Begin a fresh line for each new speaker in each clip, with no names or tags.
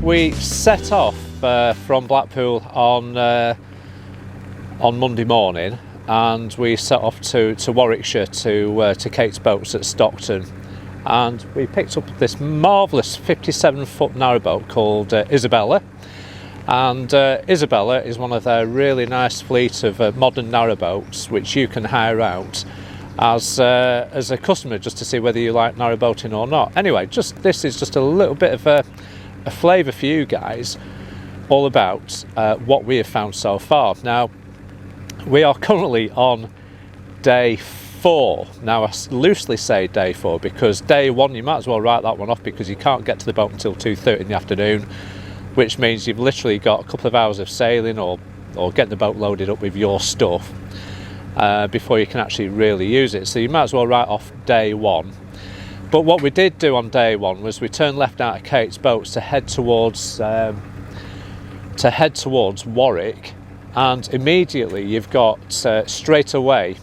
we set off from Blackpool on Monday morning, and we set off to Warwickshire to Kate's Boats at Stockton, and we picked up this marvellous 57-foot narrowboat called Isabella. And Isabella is one of their really nice fleet of modern narrowboats which you can hire out as a customer, just to see whether you like narrowboating or not. Anyway, this is just a little bit of a flavour for you guys, all about what we have found so far. Now, we are currently on day 4. Now, I loosely say day 4 because day 1 you might as well write that one off, because you can't get to the boat until 2:30 in the afternoon, which means you've literally got a couple of hours of sailing or getting the boat loaded up with your stuff before you can actually really use it. So you might as well write off day 1. But what we did do on day 1 was we turned left out of Kate's Boats to head towards Warwick, and immediately you've got straight away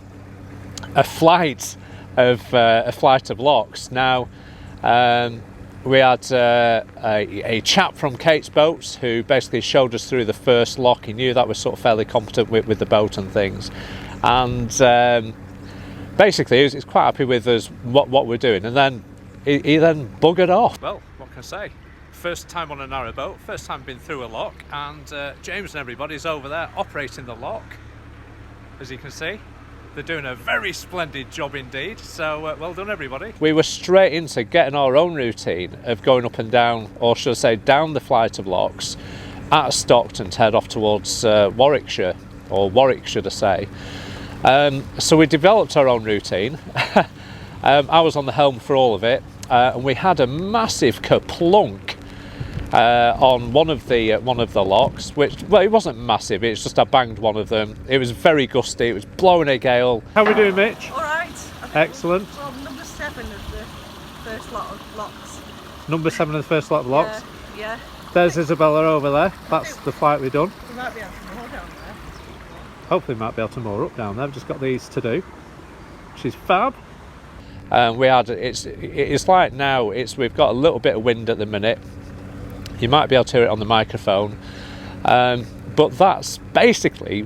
a flight of locks. Now, we had a chap from Kate's Boats who basically showed us through the first lock. He knew that was sort of fairly competent with the boat and things, and basically he's quite happy with us, what we're doing, and then he then buggered off. Well, what can I say? First time on a narrowboat, first time been through a lock, and James and everybody's over there operating the lock, as you can see. They're doing a very splendid job indeed, so well done everybody. We were straight into getting our own routine of going up and down, or should I say down the flight of locks at Stockton to head off towards Warwickshire, or Warwick should I say. So we developed our own routine. I was on the helm for all of it, and we had a massive kerplunk on one of the locks, which, well, it wasn't massive, it's just I banged one of them. It was very gusty, it was blowing a gale. How are we doing, Mitch?
Alright.
Excellent.
Well, number 7 of the first lot of locks.
Number 7 of the first lot of locks?
Yeah.
There's Isabella over there, that's the flight we've done.
We might be able to moor down there.
Hopefully we might be able to moor up down there. I've just got these to do. She's fab. It's like now, we've got a little bit of wind at the minute. You might be able to hear it on the microphone, but that's basically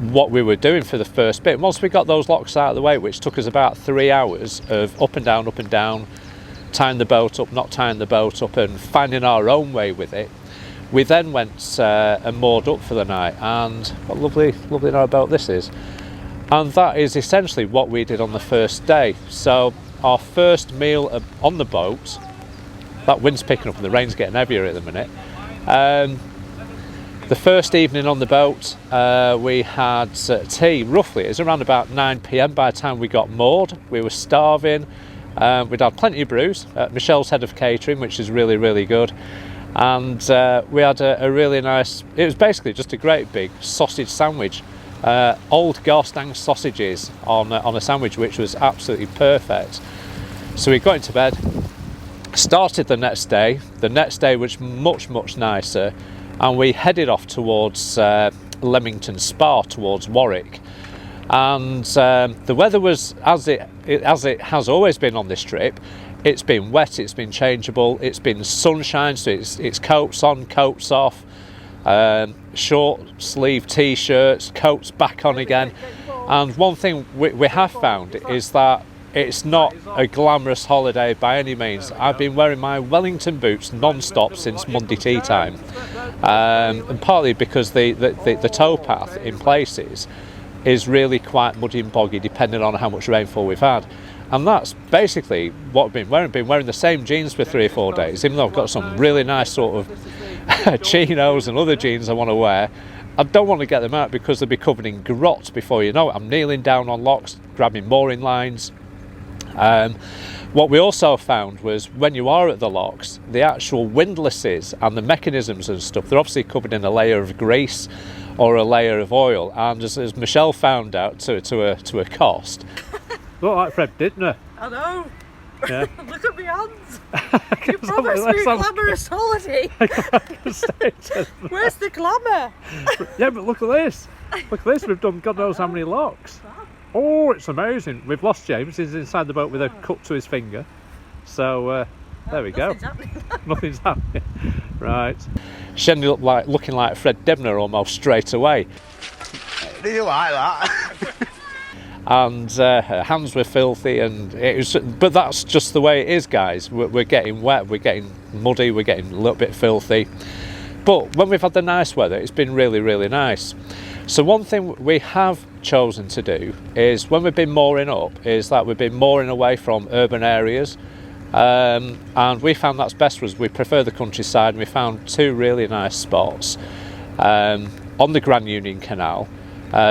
what we were doing for the first bit. Once we got those locks out of the way, which took us about 3 hours of up and down, tying the boat up, not tying the boat up, and finding our own way with it, we then went and moored up for the night. And what a lovely narrowboat this is. And that is essentially what we did on the first day. So our first meal on the boat, that wind's picking up and the rain's getting heavier at the minute. The first evening on the boat, we had tea, roughly. It was around about 9 PM by the time we got moored. We were starving. We'd had plenty of brews. Michelle's head of catering, which is really, really good. And we had a really nice, it was basically just a great big sausage sandwich. Old Garstang sausages on a sandwich, which was absolutely perfect. So we got into bed. Started the next day was much nicer, and we headed off towards Leamington Spa, towards Warwick, and the weather was as it has always been on this trip. It's been wet, it's been changeable, it's been sunshine, so it's coats on, coats off, short sleeve t-shirts, coats back on again. And one thing we have found is that it's not a glamorous holiday by any means. I've been wearing my Wellington boots non-stop since Monday tea time, and partly because the towpath in places is really quite muddy and boggy depending on how much rainfall we've had. And that's basically what I've been wearing. Been wearing the same jeans for 3 or 4 days, even though I've got some really nice sort of chinos and other jeans I want to wear. I don't want to get them out because they'll be covered in grot before you know it. I'm kneeling down on locks, grabbing mooring lines. What we also found was when you are at the locks, the actual windlasses and the mechanisms and stuff, they're obviously covered in a layer of grease or a layer of oil. And as Michelle found out to a cost, looked like Fred Didner.
I know.
Yeah.
Look at my hands. You promised me a glamorous holiday. Where's the glamour?
Yeah, but look at this. Look at this. We've done God knows how many locks. Oh, it's amazing. We've lost James. He's inside the boat with a cut to his finger. So there we go.
Nothing's happening.
Nothing's happening. Right. She ended up looking like Fred Debner almost straight away.
Do you like that?
And her hands were filthy, and it was. But that's just the way it is, guys. We're getting wet, we're getting muddy, we're getting a little bit filthy. But when we've had the nice weather, it's been really, really nice. So one thing we have chosen to do is, when we've been mooring up, is that we've been mooring away from urban areas, and we found that's best for us. We prefer the countryside, and we found two really nice spots on the Grand Union Canal,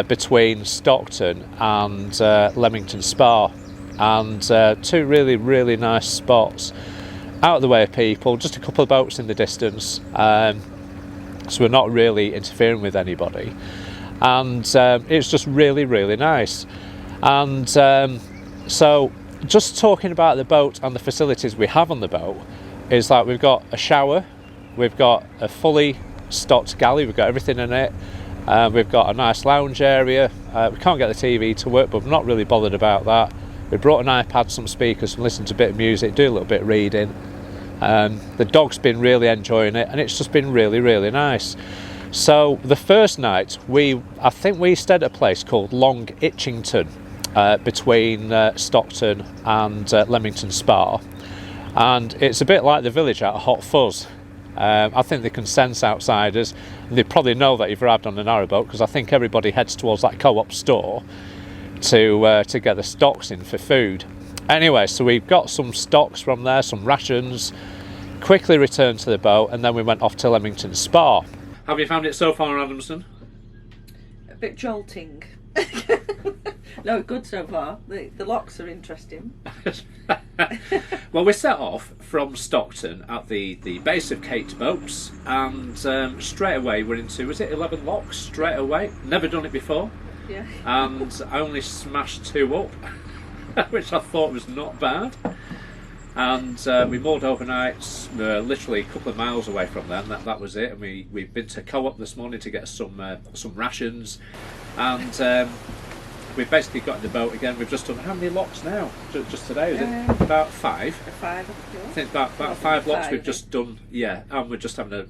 between Stockton and Leamington Spa, and two really, really nice spots out of the way of people, just a couple of boats in the distance, so we're not really interfering with anybody, and it's just really, really nice. And so just talking about the boat and the facilities we have on the boat is that we've got a shower, we've got a fully stocked galley, we've got everything in it. We've got a nice lounge area. We can't get the TV to work, but we're not really bothered about that. We brought an iPad, some speakers, and listened to a bit of music, do a little bit of reading. The dog's been really enjoying it, and it's just been really, really nice. So the first night, I think we stayed at a place called Long Itchington, between Stockton and Leamington Spa, and it's a bit like the village out of Hot Fuzz. I think they can sense outsiders. They probably know that you've arrived on a narrowboat, because I think everybody heads towards that co-op store to get the stocks in for food. Anyway, so we got some stocks from there, some rations, quickly returned to the boat, and then we went off to Leamington Spa. Have you found it so far, Adamson?
A bit jolting. No, good so far. The locks are interesting.
Well, we set off from Stockton at the base of Kate's Boats, and straight away we're into, was it 11 locks straight away? Never done it before.
Yeah.
And I only smashed 2 up, which I thought was not bad. And we moored overnight, literally a couple of miles away from them. That was it. And we've been to Co-op this morning to get some rations, and we've basically got in the boat again. We've just done how many locks now? Just today, is it about 5?
5,
I think about 5 locks we've just done. Yeah, and we're just having a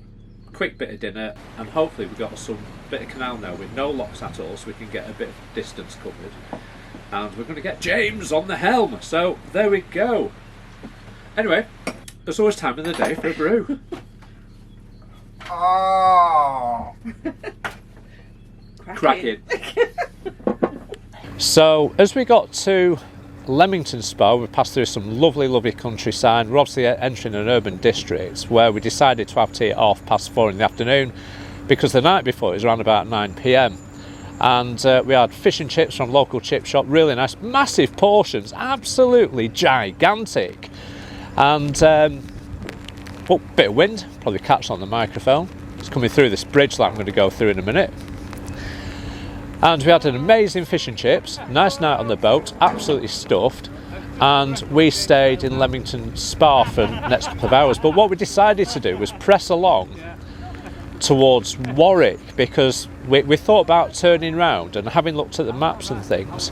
quick bit of dinner, and hopefully we've got some bit of canal now with no locks at all, so we can get a bit of distance covered. And we're going to get James on the helm. So there we go. Anyway, there's always time in the day for a brew.
Oh.
Cracking. So as we got to Leamington Spa, we passed through some lovely, lovely countryside. We're obviously entering an urban district where we decided to have tea at 4:30 in the afternoon, because the night before it was around about 9 p.m. And we had fish and chips from local chip shop, really nice, massive portions, absolutely gigantic. And bit of wind, probably catch on the microphone. It's coming through this bridge that I'm going to go through in a minute. And we had an amazing fish and chips, nice night on the boat, absolutely stuffed, and we stayed in Leamington Spa for the next couple of hours. But what we decided to do was press along towards Warwick, because we thought about turning round, and having looked at the maps and things,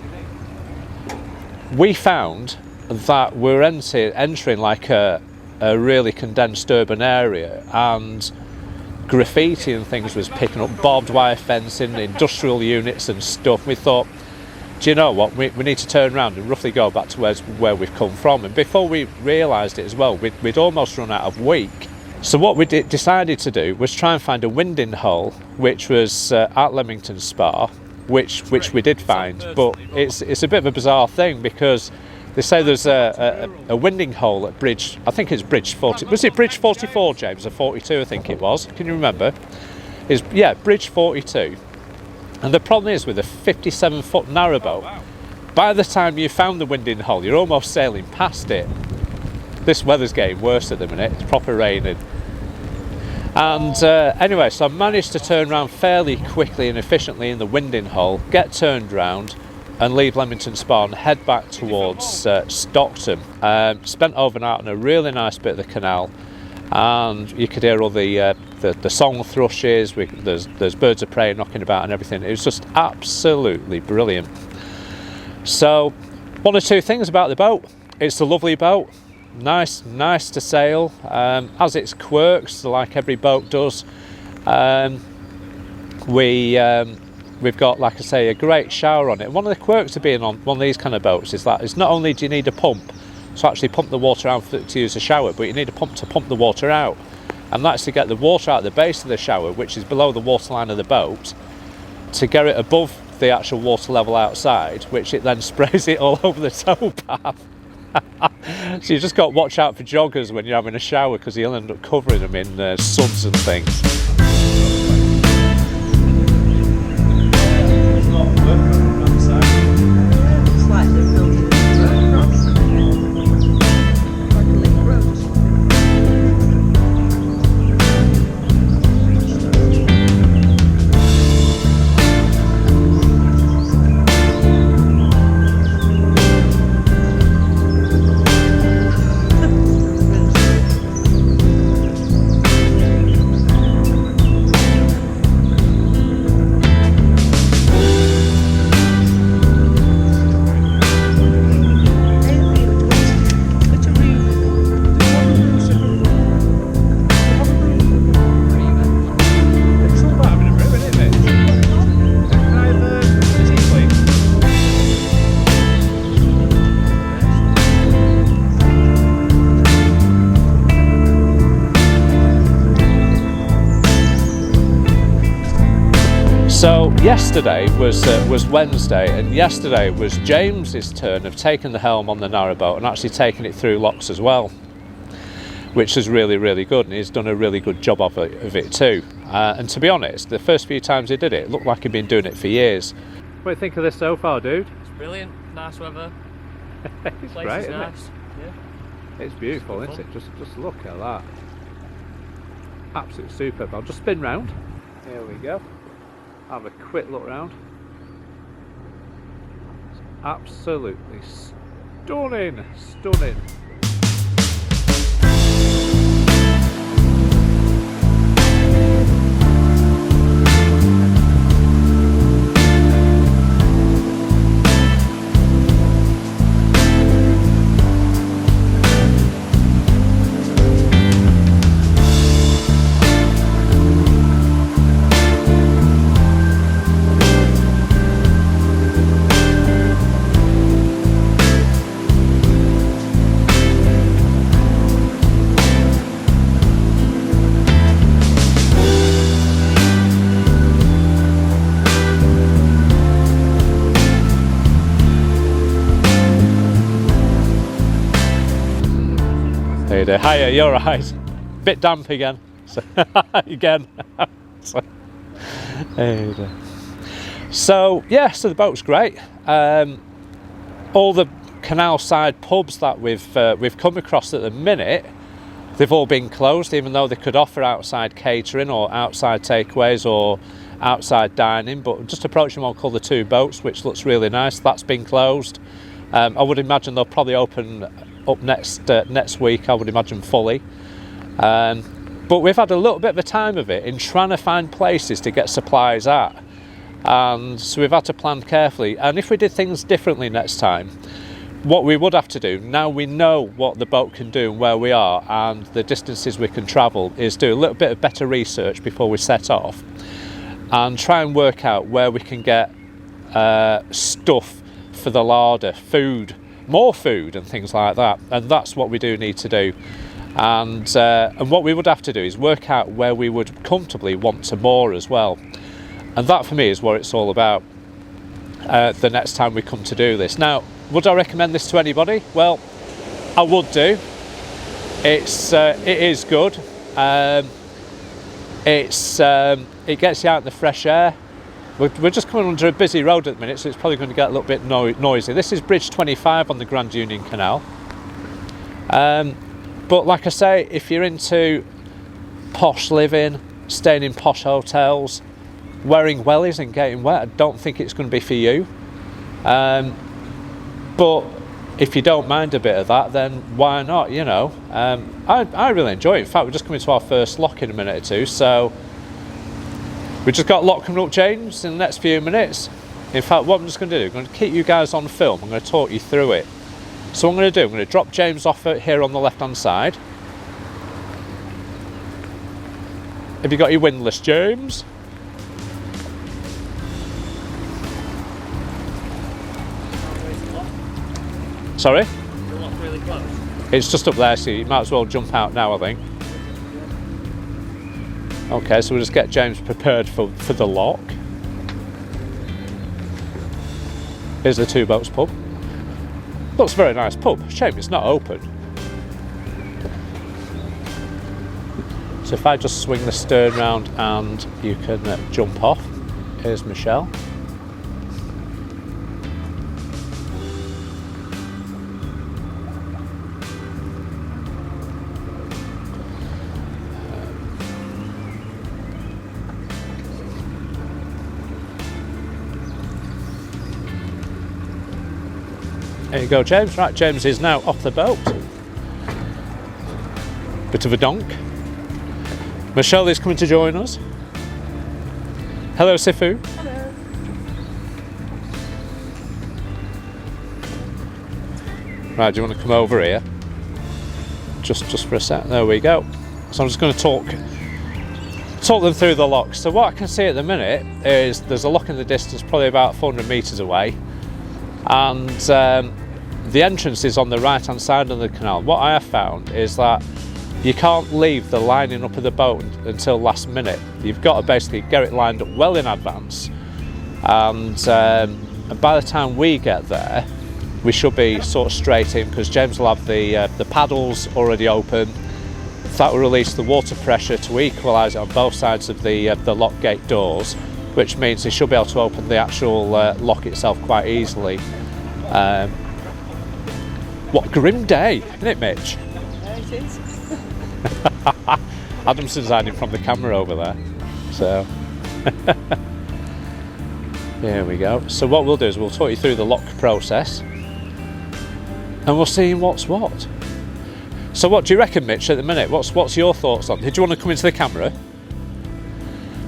we found that we're entering like a really condensed urban area, and graffiti and things was picking up, barbed wire fencing, industrial units and stuff. We thought, do you know what, we need to turn around and roughly go back to where we've come from. And before we realised it as well, we'd almost run out of week. So what we decided to do was try and find a winding hole, which was at Leamington Spa, which we did find. But it's a bit of a bizarre thing, because they say there's a winding hole at Bridge, I think it's Bridge 40, was it Bridge 44, James, or 42 I think it was, can you remember? Yeah, Bridge 42. And the problem is, with a 57-foot narrowboat, by the time you found the winding hole, you're almost sailing past it. This weather's getting worse at the minute, it's proper raining. And anyway, so I managed to turn around fairly quickly and efficiently in the winding hole, get turned round, and leave Leamington Spa and head back towards Stockton. Spent overnight on a really nice bit of the canal, and you could hear all the song thrushes. There's birds of prey knocking about and everything. It was just absolutely brilliant. So, one or two things about the boat. It's a lovely boat. nice to sail. Has its quirks, like every boat does. We've got, like I say, a great shower on it. One of the quirks of being on one of these kind of boats is that it's not only do you need a pump to actually pump the water out to use a shower, but you need a pump to pump the water out, and that's to get the water out the base of the shower, which is below the waterline of the boat, to get it above the actual water level outside, which it then sprays it all over the tow path. So you just got to watch out for joggers when you're having a shower, because you'll end up covering them in suds and things. So yesterday was Wednesday, and yesterday was James's turn of taking the helm on the narrowboat and actually taking it through locks as well, which is really good, and he's done a really good job of it too. And to be honest, the first few times he did it, it looked like he'd been doing it for years. What do you think of this so far, dude?
It's brilliant, nice weather.
It's
Place
great,
is
isn't
nice.
it?
Yeah.
It's beautiful, isn't it? Just look at that. Absolutely superb. I'll just spin round. Here we go. Have a quick look round. It's absolutely stunning. Hiya, you're right. Bit damp again. Again. So yeah, so the boat's great. All the canal side pubs that we've come across at the minute, they've all been closed, even though they could offer outside catering or outside takeaways or outside dining. But just approaching one called the Two Boats, which looks really nice, that's been closed. I would imagine they'll probably open up next week, I would imagine, fully. But we've had a little bit of a time of it in trying to find places to get supplies at, and so we've had to plan carefully. And if we did things differently next time, what we would have to do, now we know what the boat can do and where we are and the distances we can travel, is do a little bit of better research before we set off and try and work out where we can get stuff for the larder, more food and things like that. And that's what we do need to do. And what we would have to do is work out where we would comfortably want to moor as well. And that for me is what it's all about the next time we come to do this. Now, would I recommend this to anybody? Well, I would do. It is good. It gets you out in the fresh air. We're just coming under a busy road at the minute, so it's probably going to get a little bit noisy. This is Bridge 25 on the Grand Union Canal. But like I say, if you're into posh living, staying in posh hotels, wearing wellies and getting wet, I don't think it's going to be for you. But if you don't mind a bit of that, then why not, you know? I really enjoy it. In fact, we're just coming to our first lock in a minute or two, so we just got lock coming up, James, in the next few minutes. In fact, what I'm just going to do, I'm going to keep you guys on film. I'm going to talk you through it. So what I'm going to do, I'm going to drop James off here on the left hand side. Have you got your windlass, James? Sorry?
The lock's really close.
It's just up there, so you might as well jump out now, I think. Okay, so we'll just get James prepared for the lock. Here's the Two Boats pub. Looks a very nice pub. Shame it's not open. So if I just swing the stern round and you can jump off. Here's Michelle. There you go, James. Right, James is now off the boat. Bit of a donk. Michelle is coming to join us. Hello, Sifu.
Hello.
Right, do you want to come over here? Just for a sec. There we go. So I'm just going to talk them through the locks. So what I can see at the minute is there's a lock in the distance, probably about 400 metres away, and the entrance is on the right hand side of the canal. What I have found is that you can't leave the lining up of the boat until last minute. You've got to basically get it lined up well in advance, and by the time we get there we should be sort of straight in, because James will have the paddles already open. That will release the water pressure to equalise it on both sides of the lock gate doors, which means he should be able to open the actual lock itself quite easily. What a grim day, isn't it, Mitch?
There it is.
Adamson's hiding from the camera over there. So there we go. So what we'll do is we'll talk you through the lock process, and we'll see what's what. So what do you reckon, Mitch, at the minute? What's your thoughts on? Did you want to come into the camera?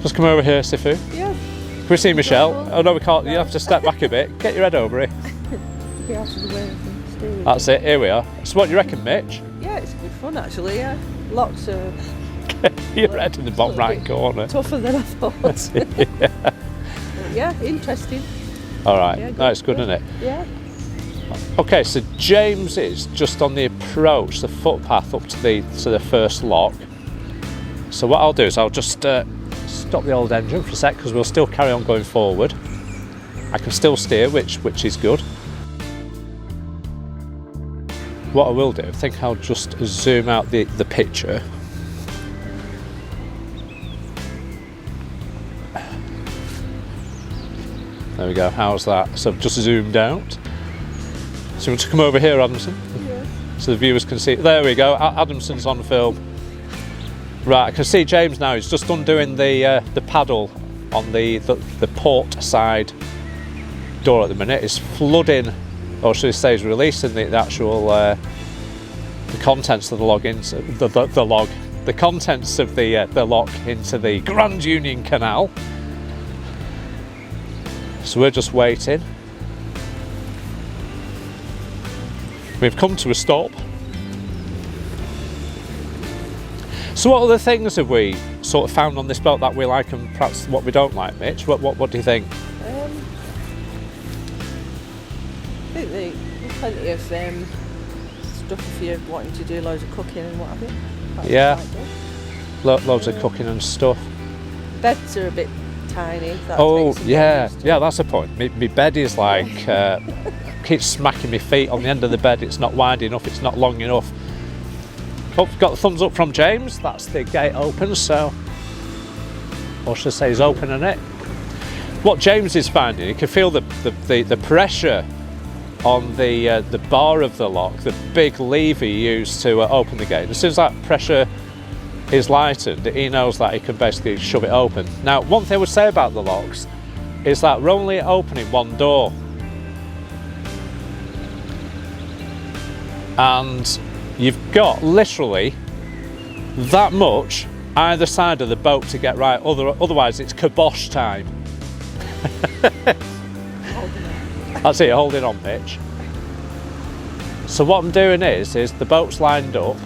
Just come over here, Sifu.
Yeah.
Can we see Michelle? Oh no, we can't. You have to step back a bit. Get your head over here.
Be out of the way of the steering.
That's it, here we are. So what do you reckon, Mitch?
Yeah, it's good fun actually, yeah. Lots of
Your head in the bottom right corner.
tougher than I thought.
Yeah.
Yeah, interesting.
Alright,
Yeah,
no, it's good, isn't it?
Yeah.
Okay, so James is just on the approach, the footpath up to the first lock. So what I'll do is I'll just stop the old engine for a sec, because we'll still carry on going forward. I can still steer, which is good. What I will do, I think I'll just zoom out the picture. There we go, how's that? So I've just zoomed out. So you want to come over here, Adamson?
Yeah.
So the viewers can see. There we go, Adamson's on film. Right, I can see James now. He's just undoing the paddle on the port side door at the minute. It's flooding, or should I say, he's releasing the actual the contents of the log into the contents of the lock into the Grand Union Canal. So we're just waiting. We've come to a stop. So what other things have we sort of found on this boat that we like and perhaps what we don't like, Mitch? What do you think?
I think there's plenty of stuff if you're wanting to do loads of cooking and what have you. That's
Yeah.
quite good.
Loads of cooking and stuff.
Beds are a bit tiny. That
Oh
takes some
yeah,
getting used to.
yeah, that's a point. My bed is like keeps smacking my feet on the end of the bed. It's not wide enough. It's not long enough. Oh, got the thumbs up from James. That's the gate open. So, or should I say, he's opening it. What James is finding, he can feel the pressure on the bar of the lock, the big lever you use to open the gate. As soon as that pressure is lightened, he knows that he can basically shove it open. Now, one thing I would say about the locks is that we're only opening one door, and you've got literally that much either side of the boat to get right, otherwise it's kibosh time. That's it, hold it on, Mitch. So what I'm doing is the boat's lined up,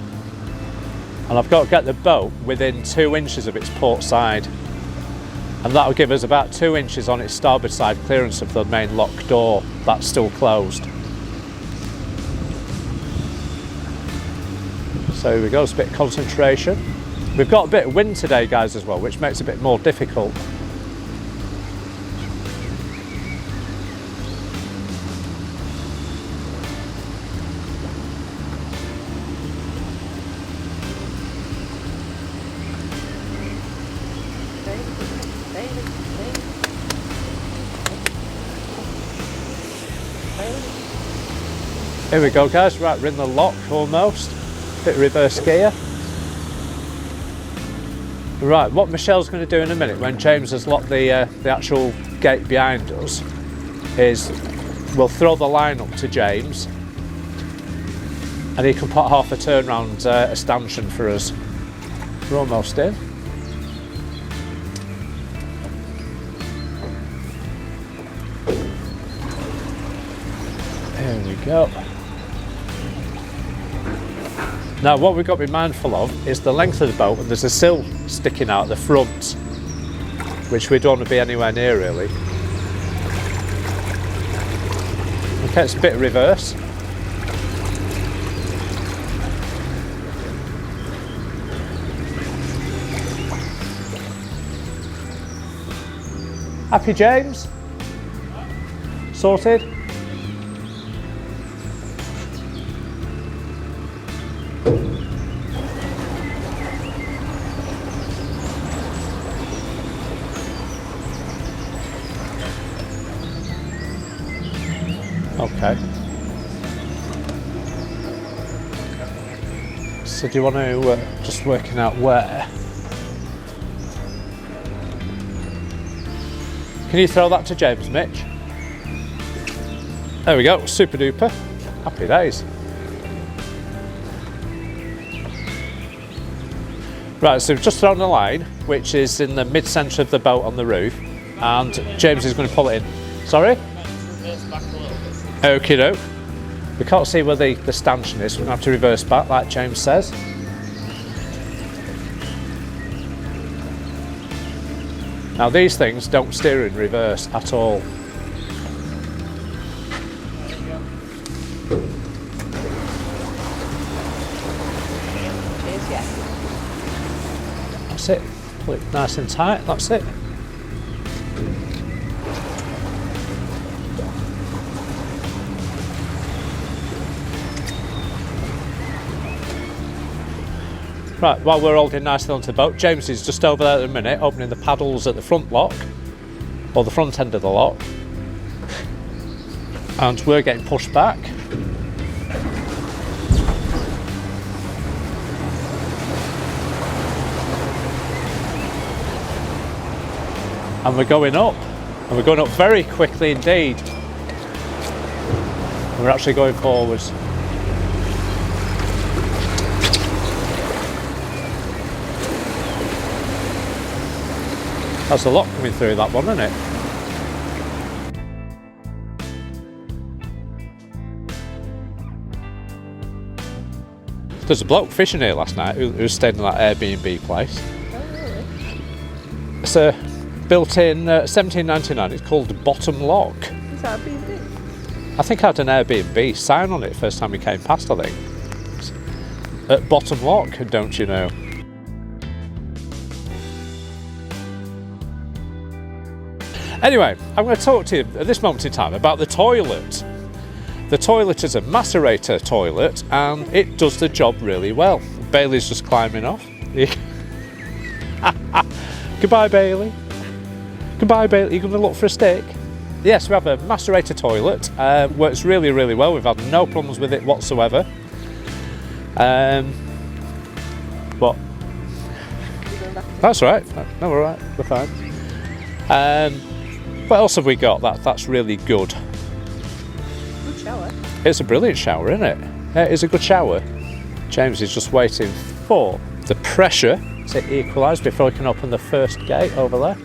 and I've got to get the boat within 2 inches of its port side, and that'll give us about 2 inches on its starboard side clearance of the main lock door. That's still closed. So here we go, it's a bit of concentration. We've got a bit of wind today, guys, as well, which makes it a bit more difficult. Here we go, guys, right, we're in the lock almost. Bit of reverse gear. Right, what Michelle's going to do in a minute when James has locked the actual gate behind us is we'll throw the line up to James and he can put half a turnaround stanchion for us. We're almost in. There we go. Now what we've got to be mindful of is the length of the boat, and there's a sill sticking out the front, which we don't want to be anywhere near really. Okay, it's a bit of reverse. Happy, James? Sorted? Okay. So do you want to just working out where? Can you throw that to James, Mitch? There we go, super duper. Happy days. Right, so we've just thrown a line, which is in the mid-centre of the boat on the roof, and James is going to pull it in. Sorry? Okie doke. We can't see where the stanchion is, so we're going to have to reverse back, like James says. Now these things don't steer in reverse at all. That's it. Pull it nice and tight, that's it. Right, while we're holding nicely onto the boat, James is just over there at the minute, opening the paddles at the front lock, or the front end of the lock, and we're getting pushed back. And we're going up, and we're going up very quickly indeed. And we're actually going forwards. That's a lot coming through that one, isn't it? There's a bloke fishing here last night who was staying in that Airbnb place.
Oh, really?
It's built in 1799. It's called Bottom Lock.
Is that a B&B?
I think I had an Airbnb sign on it first time we came past, I think. At Bottom Lock, don't you know? Anyway, I'm going to talk to you at this moment in time about the toilet. The toilet is a macerator toilet and it does the job really well. Bailey's just climbing off. Goodbye, Bailey. Goodbye, Bailey. You going to look for a steak? Yes, we have a macerator toilet. Works really, really well. We've had no problems with it whatsoever. What? That's right. No, we're all right. We're fine. What else have we got that's really good?
Good shower.
It's a brilliant shower, isn't it? It is a good shower. James is just waiting for the pressure to equalise before he can open the first gate over there.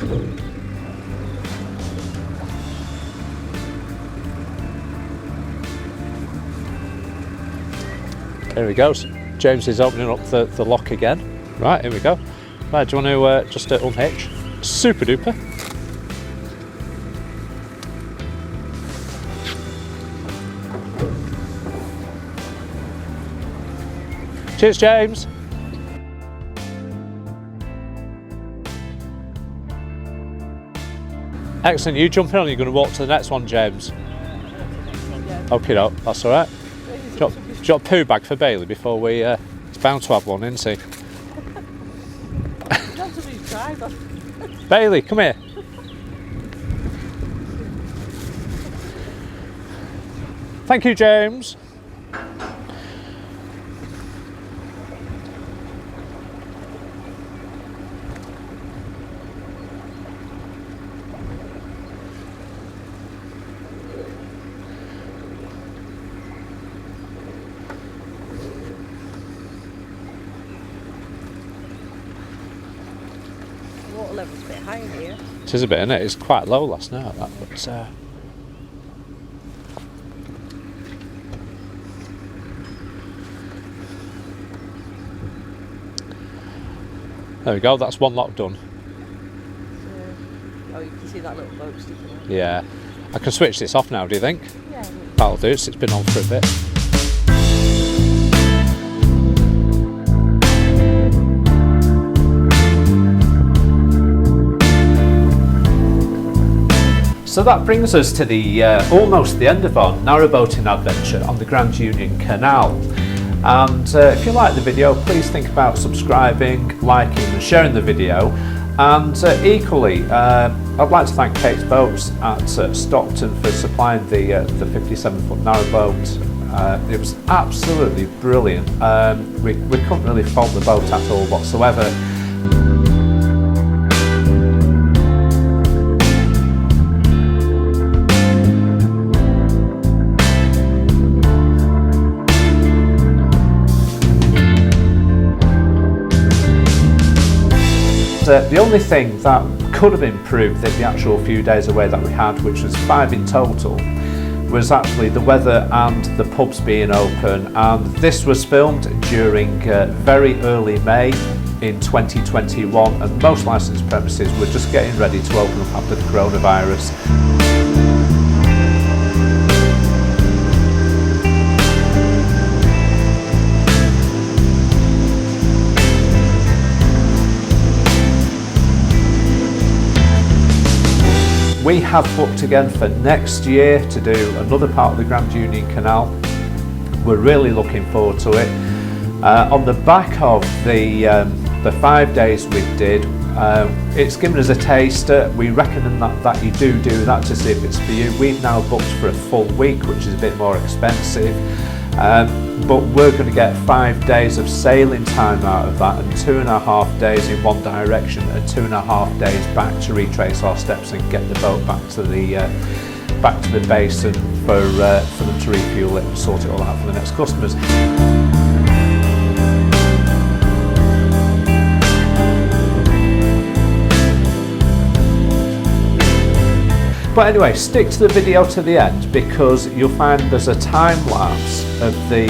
Here we go. James is opening up the lock again. Right, here we go. Right, do you want to just unhitch? Super duper. Cheers, James. Excellent. You jump in or you're going to walk to the next one, James? Okay, no, that's all right. Do you want a poo bag for Bailey before we... it's bound to have one, isn't he? Bailey, come here. Thank you, James.
Water level's a bit high in here.
It is a bit, isn't it? It's quite low last night, that, but there we go, that's one lock done.
Oh, you can see that little boat sticking out.
Yeah. I can switch this off now, do you think?
Yeah.
That'll do, it's been on for a bit. So that brings us to the almost the end of our narrowboating adventure on the Grand Union Canal. And if you like the video, please think about subscribing, liking and sharing the video. And equally, I'd like to thank Kate's Boats at Stockton for supplying the 57-foot narrowboat. It was absolutely brilliant. We couldn't really fault the boat at all whatsoever. The only thing that could have improved the actual few days away that we had, which was 5 in total, was actually the weather and the pubs being open. And this was filmed during very early May in 2021, and most licensed premises were just getting ready to open up after the coronavirus. We have booked again for next year to do another part of the Grand Union Canal. We're really looking forward to it. On the back of the 5 days we did, it's given us a taster. We recommend that you do that to see if it's for you. We've now booked for a full week, which is a bit more expensive. But we're going to get 5 days of sailing time out of that, and 2.5 days in one direction and 2.5 days back to retrace our steps and get the boat back to the basin for them to refuel it and sort it all out for the next customers. But anyway, stick to the video to the end, because you'll find there's a time lapse of the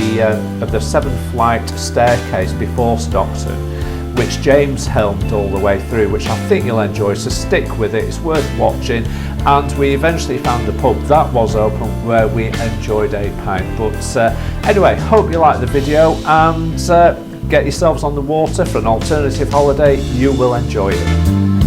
7th flight staircase before Stockton, which James helmed all the way through, which I think you'll enjoy, so stick with it, it's worth watching. And we eventually found the pub that was open where we enjoyed a pint. But anyway, hope you like the video, and get yourselves on the water for an alternative holiday. You will enjoy it.